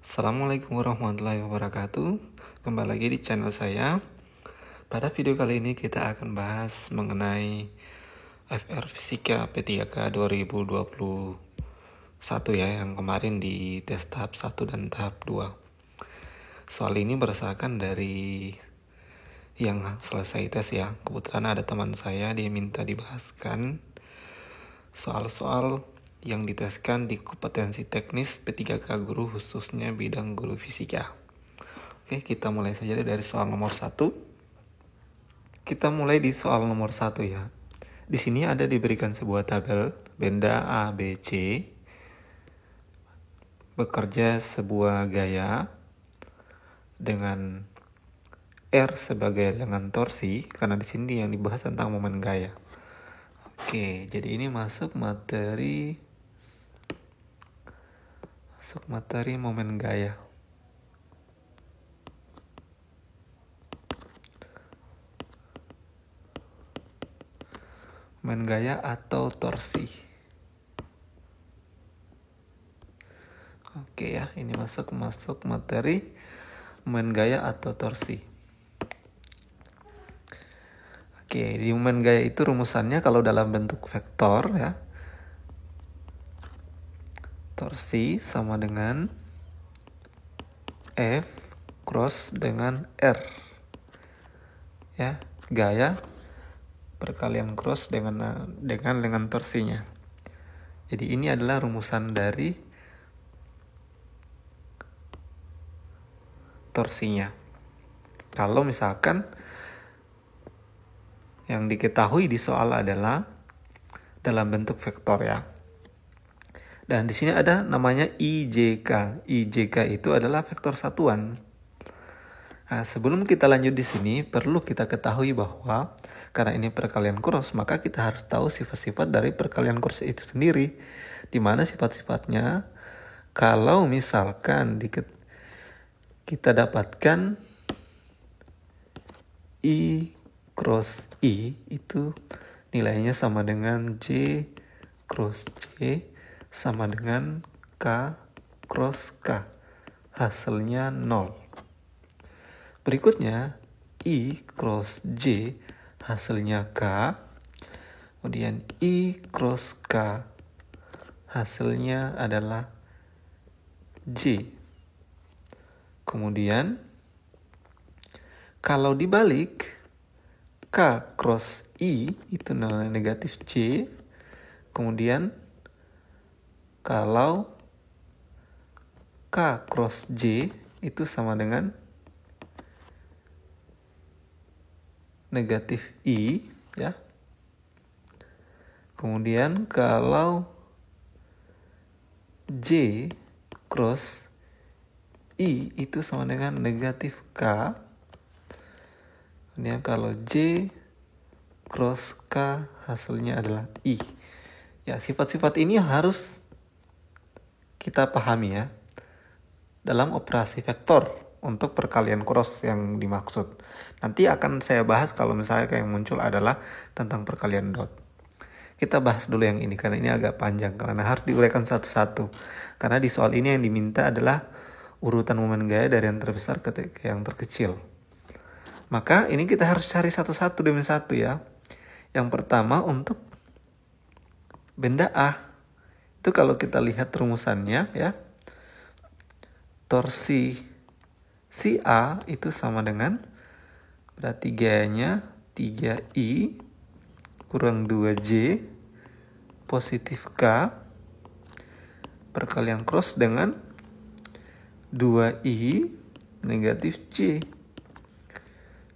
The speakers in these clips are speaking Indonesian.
Assalamualaikum warahmatullahi wabarakatuh. Kembali lagi di channel saya. Pada video kali ini kita akan bahas mengenai FR Fisika P3K 2021 ya, yang kemarin di tes tahap 1 dan tahap 2. Soal ini berdasarkan dari yang selesai tes ya. Kebetulan ada teman saya, dia minta dibahaskan soal-soal yang diteskan di kompetensi teknis P3K guru, khususnya bidang guru fisika. Oke, kita mulai saja dari soal nomor 1. Kita mulai di soal nomor 1 ya. Di sini ada diberikan sebuah tabel benda A, B, C bekerja sebuah gaya dengan R sebagai lengan torsi, karena di sini yang dibahas tentang momen gaya. Oke, jadi ini masuk materi momen gaya. Momen gaya atau torsi. Oke ya, ini masuk materi momen gaya atau torsi. Oke, di momen gaya itu rumusannya kalau dalam bentuk vektor ya. Torsi sama dengan F cross dengan R. Ya, gaya perkalian cross dengan lengan torsinya. Jadi ini adalah rumusan dari torsinya. Kalau misalkan yang diketahui di soal adalah dalam bentuk vektor ya. Dan di sini ada namanya IJK. IJK itu adalah vektor satuan. Nah, sebelum kita lanjut di sini, perlu kita ketahui bahwa karena ini perkalian cross, maka kita harus tahu sifat-sifat dari perkalian cross itu sendiri. Di mana sifat-sifatnya, kalau misalkan kita dapatkan I cross I itu nilainya sama dengan J cross J sama dengan K cross K. Hasilnya 0. Berikutnya I cross J hasilnya K. Kemudian I cross K hasilnya adalah J. Kemudian kalau dibalik K cross I itu nilai negatif J. Kemudian kalau K cross J itu sama dengan negatif I ya. Kemudian kalau J cross I itu sama dengan negatif K. Kemudian kalau J cross K hasilnya adalah I. Ya, sifat-sifat ini harus kita pahami ya dalam operasi vektor untuk perkalian cross yang dimaksud. Nanti akan saya bahas kalau misalnya yang muncul adalah tentang perkalian dot. Kita bahas dulu yang ini karena ini agak panjang karena harus diuraikan satu-satu. Karena di soal ini yang diminta adalah urutan momen gaya dari yang terbesar ke yang terkecil. Maka ini kita harus cari satu-satu demi satu ya. Yang pertama untuk benda A. Itu kalau kita lihat rumusannya ya. Torsi si A itu sama dengan berarti gayanya 3I kurang 2J positif K perkalian cross dengan 2I negatif J.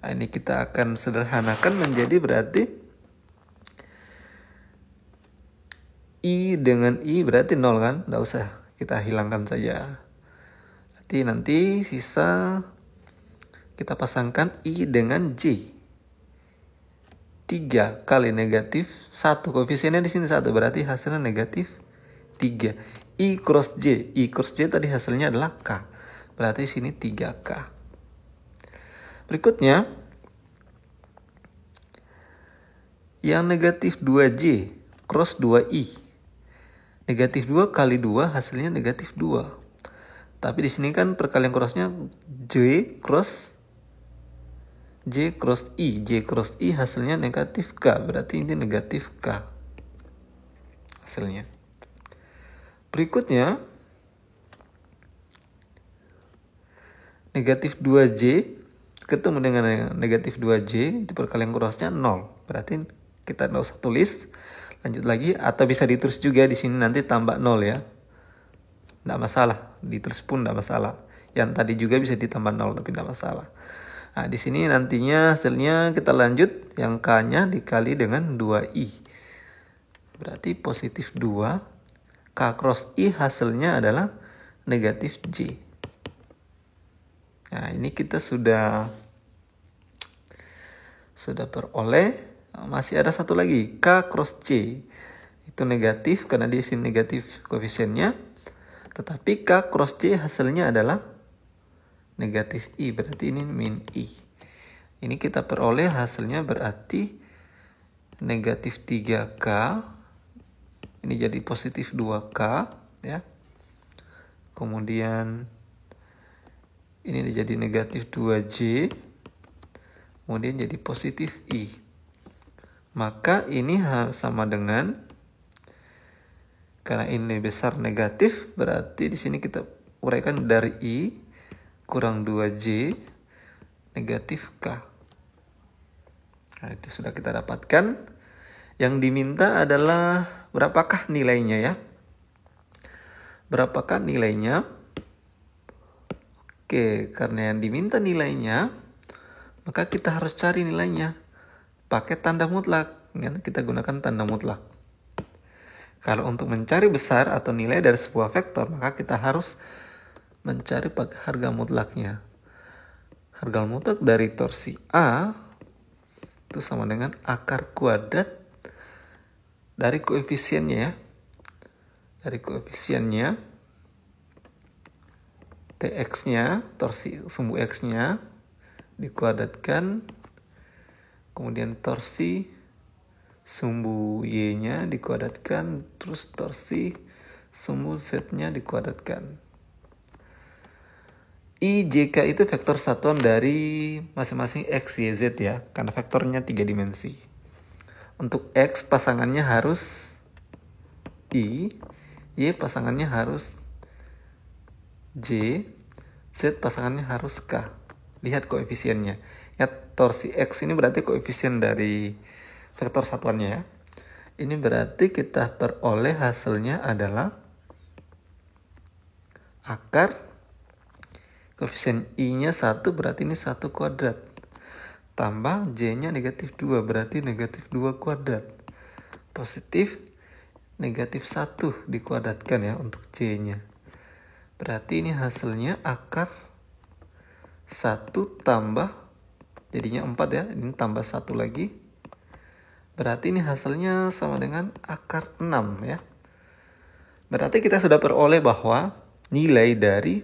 Nah, ini kita akan sederhanakan menjadi berarti I dengan I berarti 0 kan? Nggak usah, kita hilangkan saja. Nanti sisa kita pasangkan I dengan J. 3 kali negatif 1. Koefisiennya di sini 1 berarti hasilnya negatif 3. I cross J. I cross J tadi hasilnya adalah K. Berarti sini 3K. Berikutnya yang negatif 2J cross 2I. Negatif 2 kali 2 hasilnya negatif 2. Tapi di sini kan perkalian crossnya J cross I. J cross I hasilnya negatif K. Berarti ini negatif K hasilnya. Berikutnya, negatif 2J ketemu dengan negatif 2J, itu perkalian crossnya 0. Berarti kita nggak usah tulis. Lanjut lagi, atau bisa ditulis juga di sini nanti tambah 0 ya. Nggak masalah, ditulis pun nggak masalah. Yang tadi juga bisa ditambah 0 tapi nggak masalah. Nah, di sini nantinya hasilnya kita lanjut, yang K-nya dikali dengan 2I. Berarti positif 2. K cross I hasilnya adalah negatif J. Nah, ini kita sudah peroleh. Masih ada satu lagi, K cross C. Itu negatif karena di sini negatif koefisiennya. Tetapi K cross C hasilnya adalah negatif I. Berarti ini min I. Ini kita peroleh hasilnya berarti negatif 3K. Ini jadi positif 2K ya. Kemudian ini jadi negatif 2J. Kemudian jadi positif I. Maka ini sama dengan, karena ini besar negatif, berarti di sini kita uraikan dari I kurang 2J negatif K. Nah, itu sudah kita dapatkan. Yang diminta adalah berapakah nilainya ya? Berapakah nilainya? Oke, karena yang diminta nilainya, maka kita harus cari nilainya pakai tanda mutlak. Kita gunakan tanda mutlak. Kalau untuk mencari besar atau nilai dari sebuah vektor, maka kita harus mencari pakai harga mutlaknya. Harga mutlak dari torsi A itu sama dengan akar kuadrat dari koefisiennya ya. Dari koefisiennya Tx-nya, torsi sumbu X-nya dikuadratkan, kemudian torsi sumbu Y-nya dikuadratkan, terus torsi sumbu Z-nya dikuadratkan. I, J, K itu vektor satuan dari masing-masing X, Y, Z ya, karena vektornya 3 dimensi. Untuk X pasangannya harus I, Y pasangannya harus J, Z pasangannya harus K. Lihat koefisiennya. Ya, torsi X ini berarti koefisien dari vektor satuannya ya. Ini berarti kita peroleh hasilnya adalah akar koefisien I-nya 1 berarti ini 1 kuadrat. Tambah J-nya negatif 2 berarti negatif 2 kuadrat. Positif negatif 1 dikuadratkan ya untuk J-nya. Berarti ini hasilnya akar 1 tambah, jadinya 4 ya, ini tambah 1 lagi. Berarti ini hasilnya sama dengan akar 6 ya. Berarti kita sudah peroleh bahwa nilai dari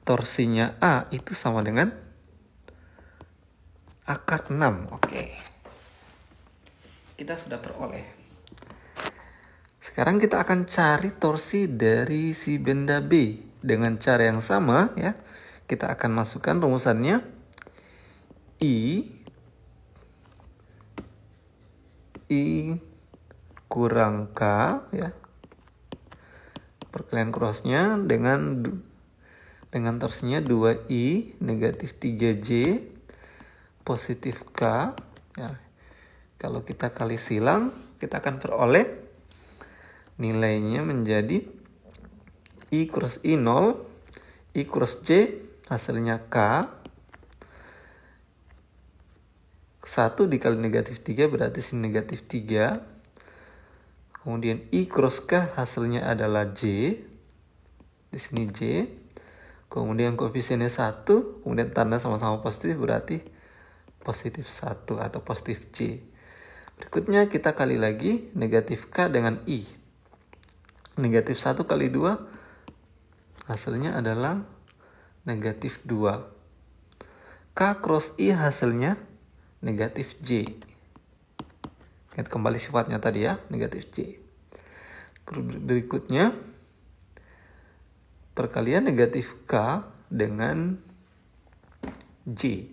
torsinya A itu sama dengan akar 6. Oke. Kita sudah peroleh. Sekarang kita akan cari torsi dari si benda B. Dengan cara yang sama ya. Kita akan masukkan rumusannya. I kurang K ya. Perkalian crossnya dengan torsinya 2I negatif 3J positif K ya. Kalau kita kali silang, kita akan peroleh nilainya menjadi I cross I 0, I cross J hasilnya K. 1 dikali negatif 3 berarti sini negatif 3. Kemudian I cross K hasilnya adalah J. Di sini J. Kemudian koefisiennya 1, kemudian tanda sama-sama positif berarti positif 1 atau positif J. Berikutnya kita kali lagi negatif K dengan I. Negatif 1 kali 2 hasilnya adalah negatif 2. K cross I hasilnya negatif J. Lihat kembali sifatnya tadi ya, negatif J. Berikutnya perkalian negatif K dengan J.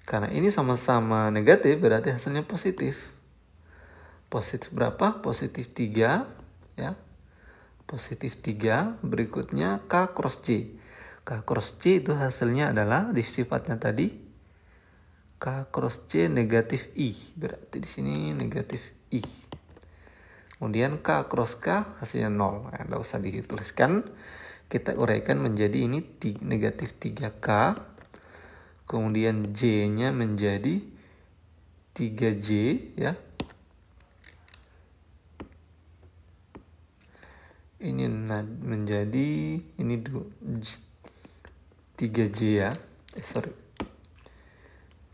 Karena ini sama-sama negatif berarti hasilnya positif. Positif berapa? Positif 3 ya. Positif 3, berikutnya K cross J. K cross J itu hasilnya adalah di sifatnya tadi K cross J negatif I. Berarti di sini negatif I. Kemudian K cross K hasilnya 0. Nah, tidak usah dituliskan. Kita uraikan menjadi ini negatif 3K. Kemudian J-nya menjadi 3J ya. Ini menjadi ini 3J ya.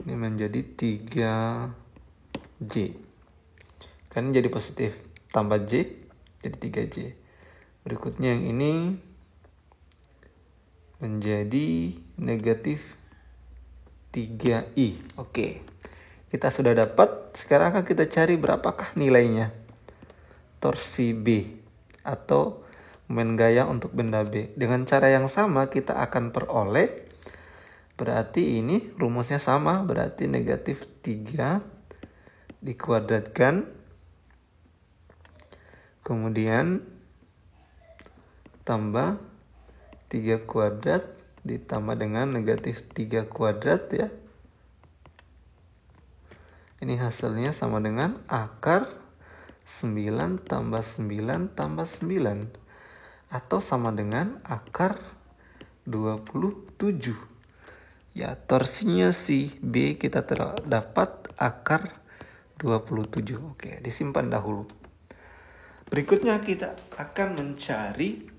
Ini menjadi 3J. Kan jadi positif tambah J jadi 3J. Berikutnya yang ini menjadi negatif 3I. Oke. Kita sudah dapat. Sekarang akan kita cari berapakah nilainya. Torsi B atau momen gaya untuk benda B. Dengan cara yang sama kita akan peroleh. Berarti ini rumusnya sama. Berarti negatif 3 dikuadratkan. Kemudian tambah 3 kuadrat ditambah dengan negatif 3 kuadrat ya. Ini hasilnya sama dengan akar 9 tambah 9 tambah 9. Atau sama dengan akar 27. Ya, torsinya si B kita dapat akar 27. Oke, disimpan dahulu. Berikutnya kita akan mencari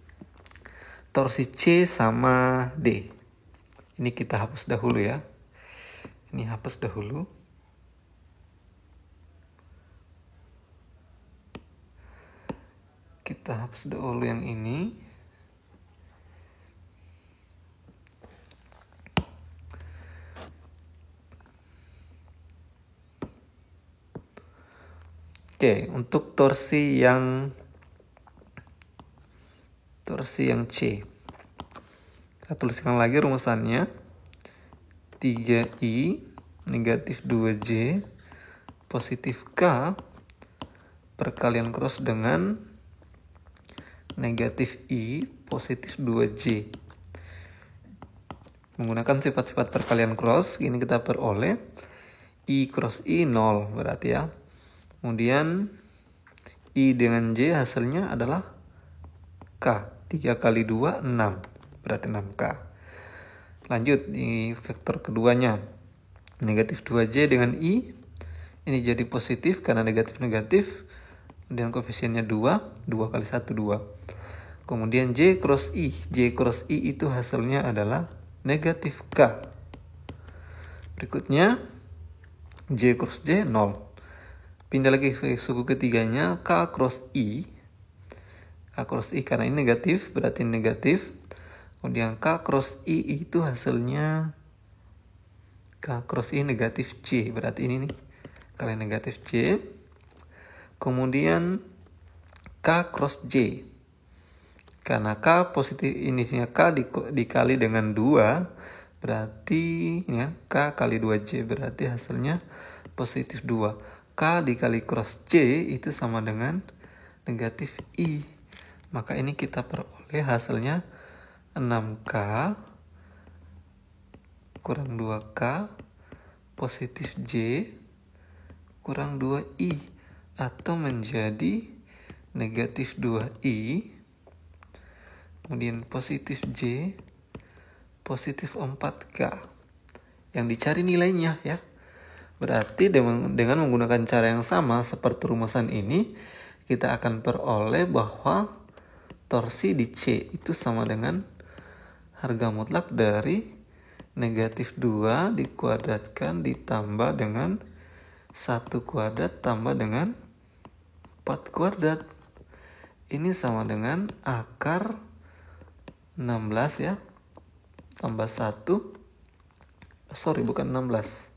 torsi C sama D. Ini kita hapus dahulu ya. Ini hapus dahulu. Kita hapus dahulu yang ini. Oke, untuk torsi yang C. Kita tuliskan lagi rumusannya. 3I negatif 2J positif K perkalian cross dengan negatif I positif 2J. Menggunakan sifat-sifat perkalian cross, ini kita peroleh I cross I 0 berarti ya. Kemudian I dengan J hasilnya adalah K. 3 kali 2, 6. Berarti 6K. Lanjut di vektor keduanya. Negatif 2J dengan I. Ini jadi positif karena negatif-negatif. Kemudian koefisiennya 2. 2 kali 1, 2. Kemudian J cross I. J cross I itu hasilnya adalah negatif K. Berikutnya J cross J 0. Pindah lagi ke suku ketiganya, K cross I. K cross I karena ini negatif, berarti negatif. Kemudian K cross I itu hasilnya K cross I negatif C. Berarti ini nih, kalian negatif C. Kemudian K cross J. Karena K positif, inisinya K dikali dengan 2. Berarti ya, K kali 2J. Berarti hasilnya positif 2. K dikali cross J itu sama dengan negatif I. Maka ini kita peroleh hasilnya 6K kurang 2K positif J kurang 2I. Atau menjadi negatif 2I. Kemudian positif J positif 4K. Yang dicari nilainya ya. Berarti dengan menggunakan cara yang sama seperti rumusan ini, kita akan peroleh bahwa torsi di C itu sama dengan harga mutlak dari negatif 2 dikuadratkan ditambah dengan 1 kuadrat tambah dengan 4 kuadrat. Ini sama dengan akar 16 ya. Tambah 1. Sorry, bukan 16.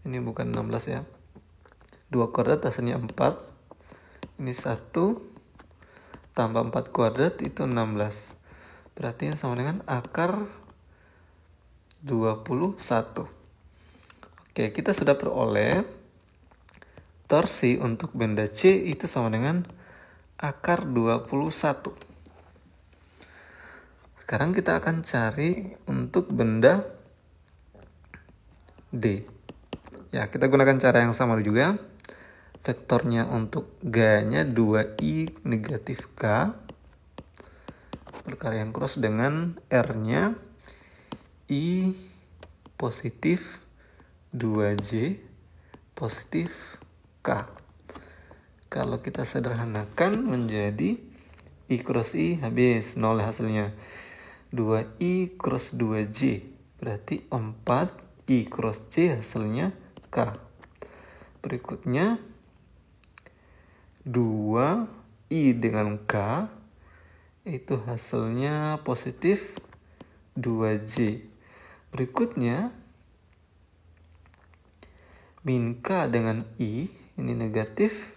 Ini bukan 16 ya. 2 kuadrat hasilnya 4. Ini 1 tambah 4 kuadrat itu 16. Berarti yang sama dengan akar 21. Oke, kita sudah peroleh torsi untuk benda C itu sama dengan akar 21. Sekarang kita akan cari untuk benda D. Ya, kita gunakan cara yang sama juga. Vektornya untuk G-nya 2I negatif K. Perkalian cross dengan R-nya I positif 2J positif K. Kalau kita sederhanakan menjadi I cross I habis 0 hasilnya. 2I cross 2J berarti 4I cross J hasilnya K. Berikutnya 2I dengan K itu hasilnya positif 2J. Berikutnya min K dengan I ini negatif.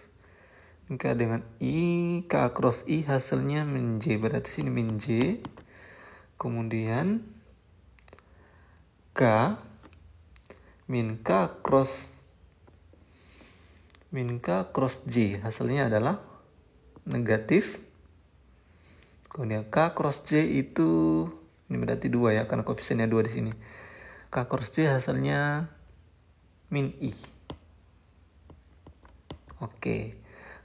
Min K dengan I, K cross I hasilnya min J, berarti sini min J. Kemudian K min K cross J hasilnya adalah negatif. Kemudian K cross J itu ini berarti 2 ya, karena koefisiennya 2 di sini. K cross J hasilnya min I. Oke.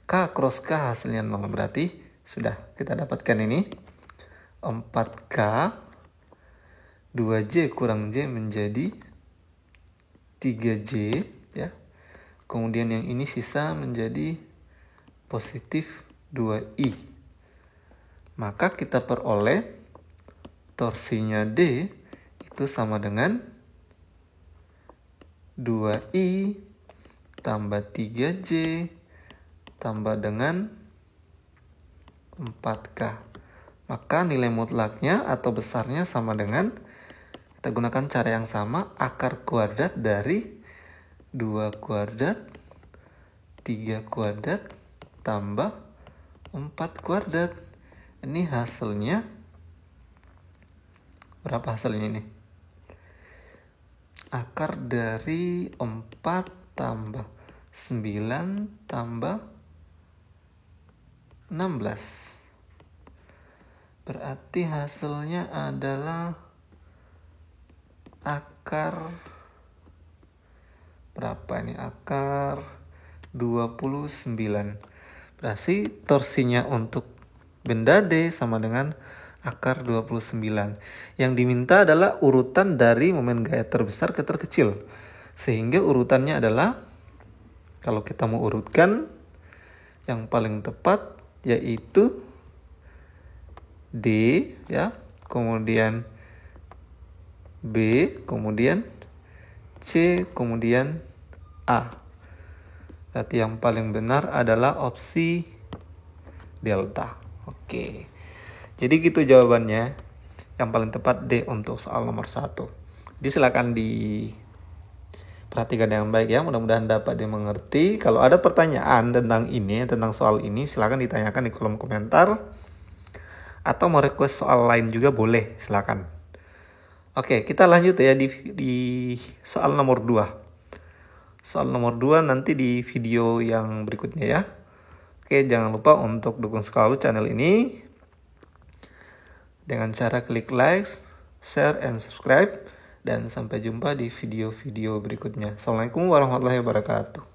K cross K hasilnya 0, berarti sudah kita dapatkan ini. 4K 2J kurang J menjadi 3J ya. Kemudian yang ini sisa menjadi positif 2I. Maka kita peroleh torsinya D itu sama dengan 2I tambah 3J tambah dengan 4K. Maka nilai mutlaknya atau besarnya sama dengan, kita gunakan cara yang sama, akar kuadrat dari 2 kuadrat 3 kuadrat tambah 4 kuadrat. Ini hasilnya berapa hasilnya ini? Akar dari 4 tambah 9 tambah 16. Berarti hasilnya adalah akar berapa ini? Akar 29. Berarti torsinya untuk benda D sama dengan akar 29. Yang diminta adalah urutan dari momen gaya terbesar ke terkecil. Sehingga urutannya adalah, kalau kita mau urutkan, yang paling tepat yaitu D ya, kemudian B, kemudian C, kemudian A. Berarti yang paling benar adalah opsi delta. Oke. Jadi gitu jawabannya. Yang paling tepat D untuk soal nomor 1. Jadi silakan diperhatikan dengan baik ya. Mudah-mudahan dapat dimengerti. Kalau ada pertanyaan tentang ini, tentang soal ini, silakan ditanyakan di kolom komentar. Atau mau request soal lain juga boleh, silakan. Oke, kita lanjut ya di soal nomor 2. Soal nomor 2 nanti di video yang berikutnya ya. Oke, jangan lupa untuk dukung selalu channel ini dengan cara klik like, share, and subscribe. Dan sampai jumpa di video-video berikutnya. Assalamualaikum warahmatullahi wabarakatuh.